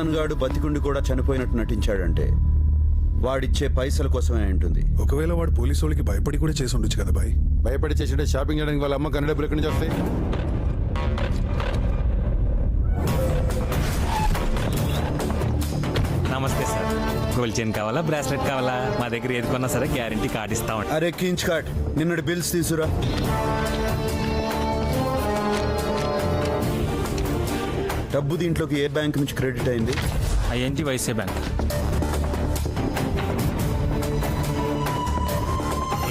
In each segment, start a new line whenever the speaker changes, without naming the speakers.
ఇమ్రాన్ గాడు బతికుండి కూడా చనిపోయినట్టు నటించాడంటే వాడిచ్చే పైసల కోసమే ఉంటుంది.
ఒకవేళ వాడు పోలీసు వాళ్ళకి భయపడి కూడా చేసి ఉండొచ్చు కదా బాయ్.
భయపడి చేసింటే షాపింగ్ చేయడానికి వాళ్ళ అమ్మ కన్నడ డబ్బులు ఎక్కడి నుంచి వస్తాయి?
నమస్తే సార్. గోల్డ్ చైన్ కావాలా, బ్రాస్లెట్ కావాలా? మా దగ్గర ఏది కొన్నా సరే గ్యారంటీ కార్డు ఇస్తామండి.
అరే కించ్ కాట్, నిన్నటి బిల్స్ తీసురా. డబ్బు దీంట్లోకి ఏ బ్యాంక్ నుంచి క్రెడిట్ అయింది?
ING Vysya bank.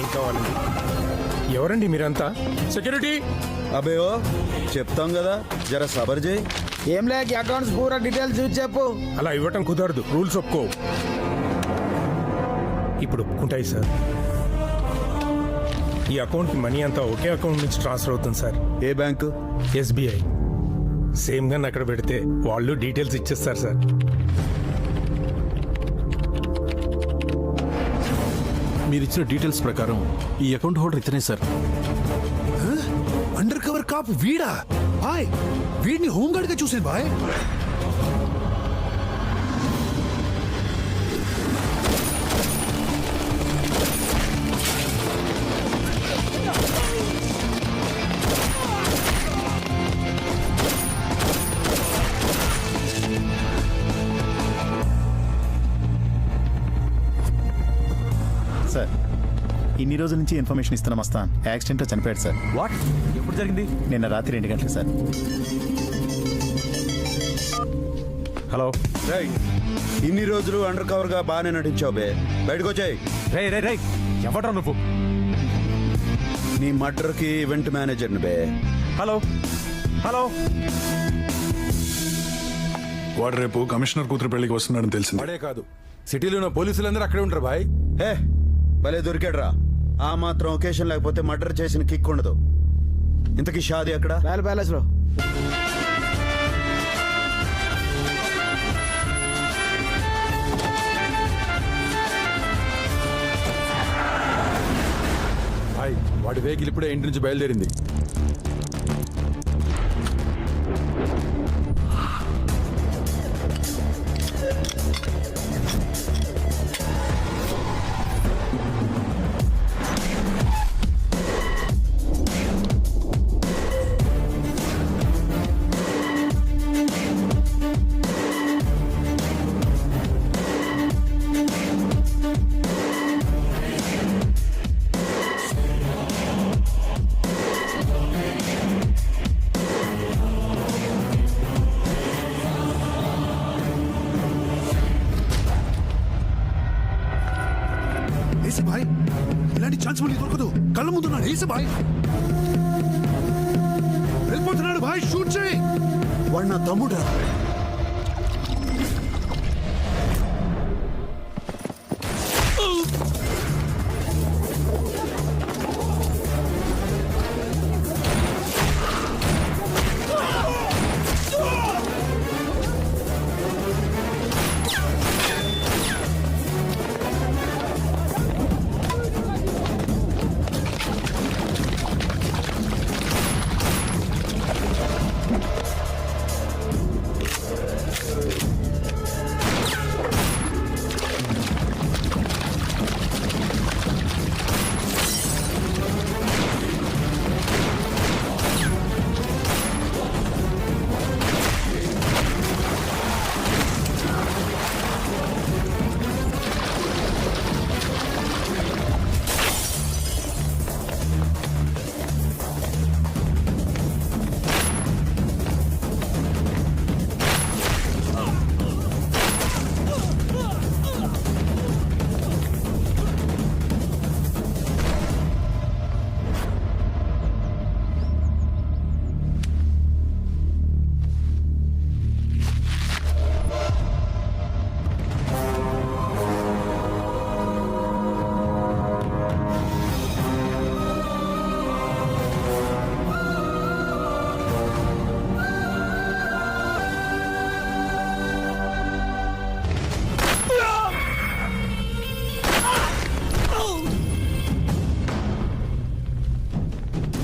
ఏం కావాలండి? ఎవరండి మీరంతా? సెక్యూరిటీ.
అబే ఓ చెప్తాం కదా, జర సబర్ చేయి.
ఏం లేక అకౌంట్స్ పూరా డీటెయిల్స్ చూసి చెప్పు.
అలా ఇవ్వటం కుదరదు, రూల్స్ ఒప్పుకో. ఇప్పుడు ఒప్పుకుంటాయి సార్. ఈ అకౌంట్ మనీ అంతా ఒకే అకౌంట్ నుంచి ట్రాన్స్ఫర్ అవుతుంది సార్.
ఏ బ్యాంకు?
ఎస్బీఐ. సేమ్ గా అక్కడ పెడితే వాళ్ళు డీటెయిల్స్ ఇచ్చేస్తారు సార్.
మీరిచ్చిన డీటెయిల్స్ ప్రకారం ఈ అకౌంట్ హోల్డర్ ఇతనే సార్.
అండర్ కవర్ కాప్ వీడా? బాయ్ వీడిని హోంగార్డ్ గా చూసాను బాయ్.
సార్ ఇన్ని రోజుల నుంచి ఇన్ఫర్మేషన్ ఇస్తున్న మస్తాన్ యాక్సిడెంట్లో చనిపోయాడు సార్.
వాట్? ఎప్పుడు జరిగింది?
నిన్న రాత్రి 2 గంటలకు సార్.
హలో.
రేయ్, ఇన్ని రోజులు అండర్ కవర్ గా బాగానే నటించావు బే, బయటకు వచ్చాయి.
రే రే రే, ఎవడ్రా నువ్వు?
నీ మర్డర్ కి ఈవెంట్ మేనేజర్ని బే.
Hello hello.
వాడు రేపు కమిషనర్ కూతురు పెళ్లికి వస్తున్నాడని తెలిసింది.
వాడే కాదు, సిటీలో ఉన్న పోలీసులందరూ అక్కడే ఉంటారు బాయ్.
హే భలే దొరికాడ్రా. ఆ మాత్రం ఒకేషన్ లేకపోతే మర్డర్ చేసిన కిక్ ఉండదు. ఇంతకీ షాది అక్కడ?
ప్యాలెస్ లో.
బాయ్ వాడి వెహికల్ ఇప్పుడే ఇంటి నుంచి బయలుదేరింది.
ఏసే బాయ్, ఇలాంటి ఛాన్స్ మళ్ళీ దొరకదు. కళ్ళ ముందున్నాడు ఏసే బాయ్. వెళ్ళిపోతున్నాడు బాయ్, షూట్ చేయి.
వాడు నా తమ్ముడా?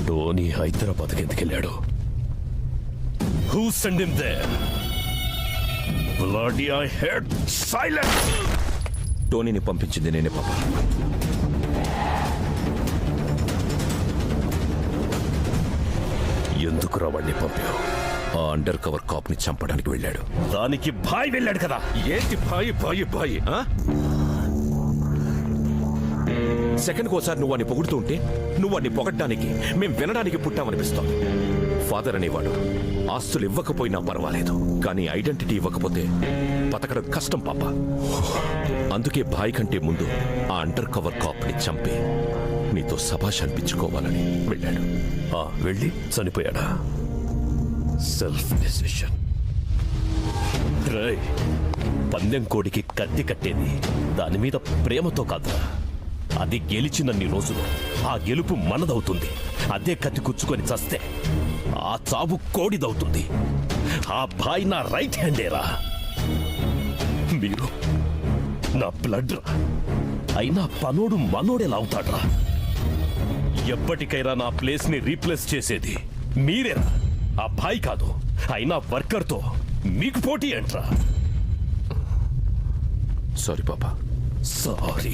ధోని హైదరాబాద్కి ఎందుకెళ్ళాడు? Who send him there?
Bloody I hate silence. టోనీని పంపించింది నేనే పాప. ఎందుకు రావాడిని పంపావు? ఆ అండర్ కవర్ కాప్ ని చంపడానికి వెళ్ళాడు. దానికి భాయ్ వెళ్ళాడు కదా. ఏంటి భాయ్ భాయ్ భాయ్? సెకండ్కి ఒకసారి నువ్వు అని పొగుడుతూ ఉంటే నువ్వు అన్ని పొగడ్డానికి మేం వినడానికి పుట్టామనిపిస్తాం. ఫాదర్ అనేవాడు ఆస్తులు ఇవ్వకపోయినా పర్వాలేదు, కానీ ఐడెంటిటీ ఇవ్వకపోతే బతకడం కష్టం పాప. అందుకే భాయ్ కంటే ముందు ఆ అండర్ కవర్ కాప్ ని చంపి నీతో సభాష్ అనిపించుకోవాలని వెళ్ళాడు. వెళ్ళి చనిపోయాడా? Self decision. పందెం కోడికి కత్తి కట్టేది దాని మీద ప్రేమతో కాదురా. అది గెలిచినన్ని రోజులు ఆ గెలుపు మనదవుతుంది. అదే కత్తి కూర్చుకొని చస్తే ఆ చావు కోడిదవుతుంది. ఆ భాయ్ నా రైట్ హ్యాండేరా. మీరు నా బ్లడ్ రా. అయినా పనోడు మనోడేలా అవుతాడ్రా? ఎప్పటికైనా నా ప్లేస్ ని రీప్లేస్ చేసేది మీరేరా, ఆ భాయ్ కాదు. అయినా వర్కర్తో మీకు పోటీ ఏంట్రా? సారీ పాపా, సారీ.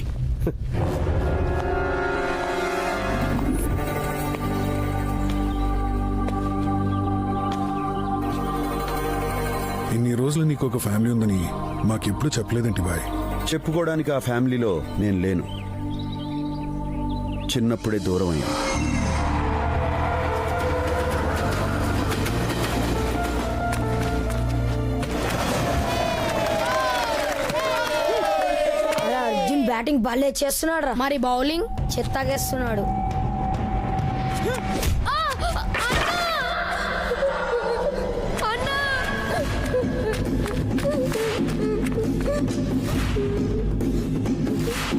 ఇన్ని రోజులు నీకు ఒక ఫ్యామిలీ ఉందని మాకెప్పుడు చెప్పలేదంటి బాయ్.
చెప్పుకోవడానికి ఆ ఫ్యామిలీలో నేను లేను. చిన్నప్పుడే దూరం అయ్యాను.
అర్జున్ బ్యాటింగ్ బాలే చేస్తున్నాడు. మరి బౌలింగ్ చెత్తగేస్తున్నాడు.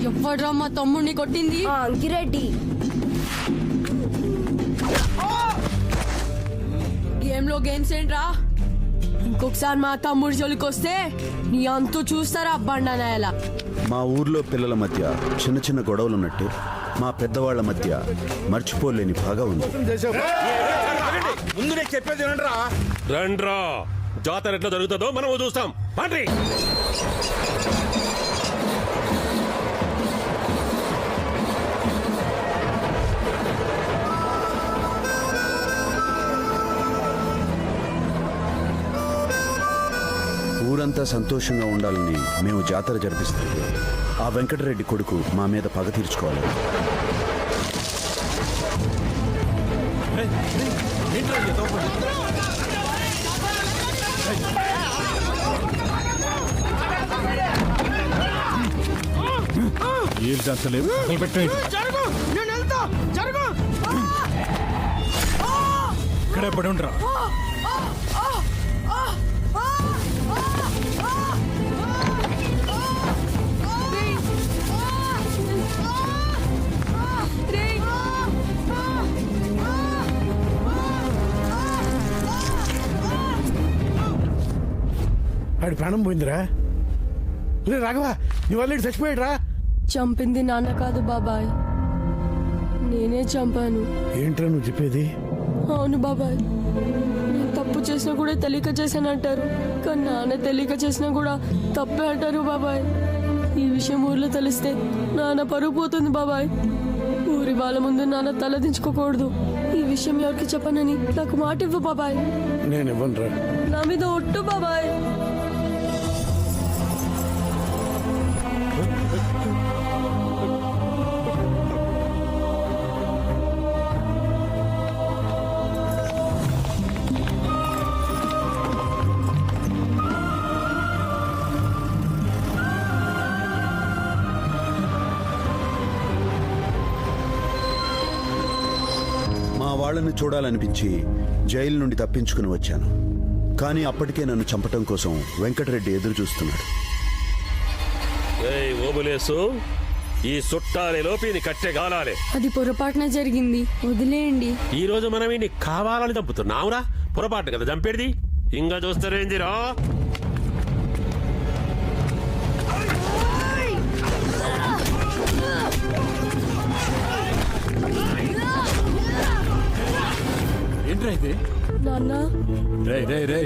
ఎవడ్రా మా తమ్ముడిని కొట్టింది?
అంకిరెడ్డి.
గేమ్ లో గేమ్స్ ఏంట్రా? ఇంకొకసారి మా తమ్ముడి జోలికి వస్తే నీ అంతు చూస్తారా బండనాయలా.
మా ఊర్లో పిల్లల మధ్య చిన్న చిన్న గొడవలున్నట్టు మా పెద్దవాళ్ల మధ్య మర్చిపోలేని బాగా ఉంది.
ముందు నేను చెప్పేది రండ్రా. జాతర ఎట్లా జరుగుతుందో మనం చూస్తాం. పండి.
ఊరంతా సంతోషంగా ఉండాలని మేము జాతర జరిపిస్తాం. ఆ వెంకటరెడ్డి కొడుకు మా మీద పగ తీర్చుకోవాలి.
ఏం చేస్తలేవు? ఇక్కడే పడి ఉండరా.
వాడి ప్రాణం పోయిందిరా. రాఘవా, నీ వాళ్ళు చచ్చిపోయాడురా.
చంపింది నాన్న కాదు బాబాయ్, నేనే చంపాను.
ఏంట్రా నువ్వు చెప్పేది?
అవును బాబాయ్, నేను తప్పు చేసినా కూడా తెలియక చేశాను అంటారు, కానీ నాన్న తెలియక చేసినా కూడా తప్పే అంటారు బాబాయ్. ఈ విషయం ఊర్లో తెలిస్తే నాన్న పరుగు పోతుంది బాబాయ్. ఊరి వాళ్ళ ముందు నాన్న తలదించుకోకూడదు. ఈ విషయం ఎవరికి చెప్పనని నాకు మాట ఇవ్వు బాబాయ్.
నేను ఇవ్వనురా.
నా మీద ఒట్టు బాబాయ్.
వాళ్ళని చూడాలనిపించి జైలు నుండి తప్పించుకుని వచ్చాను. కానీ అప్పటికే నన్ను చంపటం కోసం వెంకటరెడ్డి ఎదురు చూస్తున్నాడు.
ఈ చుట్టాలే లోపి కట్టెగాలాలే.
అది పొరపాటున జరిగింది, వదిలేయండి.
ఈ రోజు మనం ఇన్ని కావాలని చంపుతున్నావురా. పొరపాటు కదా చంపేది. ఇంకా చూస్తారేందిరా?
ఏంట్రా ఇది?
నాన్న
రే రే రే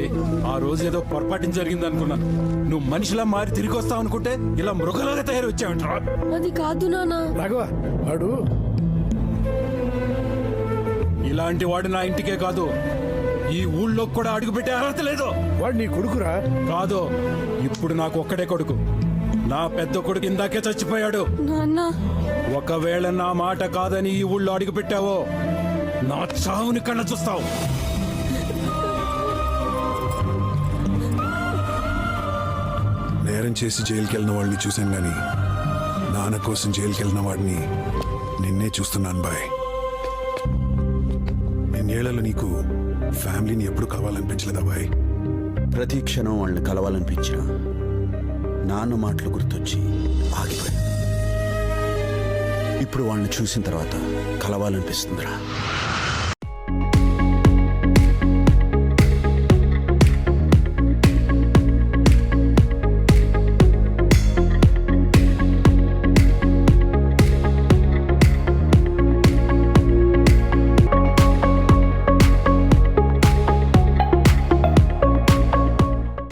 ఆ రోజు ఏదో పొరపాటు జరిగింది అనుకున్నాను. నువ్వు మనిషిలా మారి తిరిగి వస్తావు అనుకుంటే ఇలా మృగలాగా తయారు వచ్చావంటరా.
అది కాదు నాన్న.
రాఘవ వాడు
ఇలాంటి వాడు నా ఇంటికే కాదు ఈ ఊళ్ళో కూడా అడుగు పెట్టే అర్హత లేదు.
వాడు నీ కొడుకురా.
కాదు, ఇప్పుడు నాకు ఒక్కడే కొడుకు. నా పెద్ద కొడుకు ఇందాకే చచ్చిపోయాడు.
నాన్న
ఒకవేళ నా మాట కాదని ఈ ఊళ్ళో అడుగు పెట్టావో నా చావుని కళ్ళ చూస్తావు.
నేరం చేసి జైలుకి వెళ్ళిన వాళ్ళని చూశాను గాని నాన్న కోసం జైలుకి వెళ్ళిన వాడిని నిన్నే చూస్తున్నాను బాయ్. నిన్నేళ్లలో నీకు ఫ్యామిలీని ఎప్పుడు కావాలనిపించలేదా బాయ్?
ప్రతి క్షణం వాళ్ళని కలవాలనిపించిన నాన్న మాటలు గుర్తొచ్చి ఆగిపోయా. ఇప్పుడు వాళ్ళని చూసిన తర్వాత కలవాలనిపిస్తుందిరా.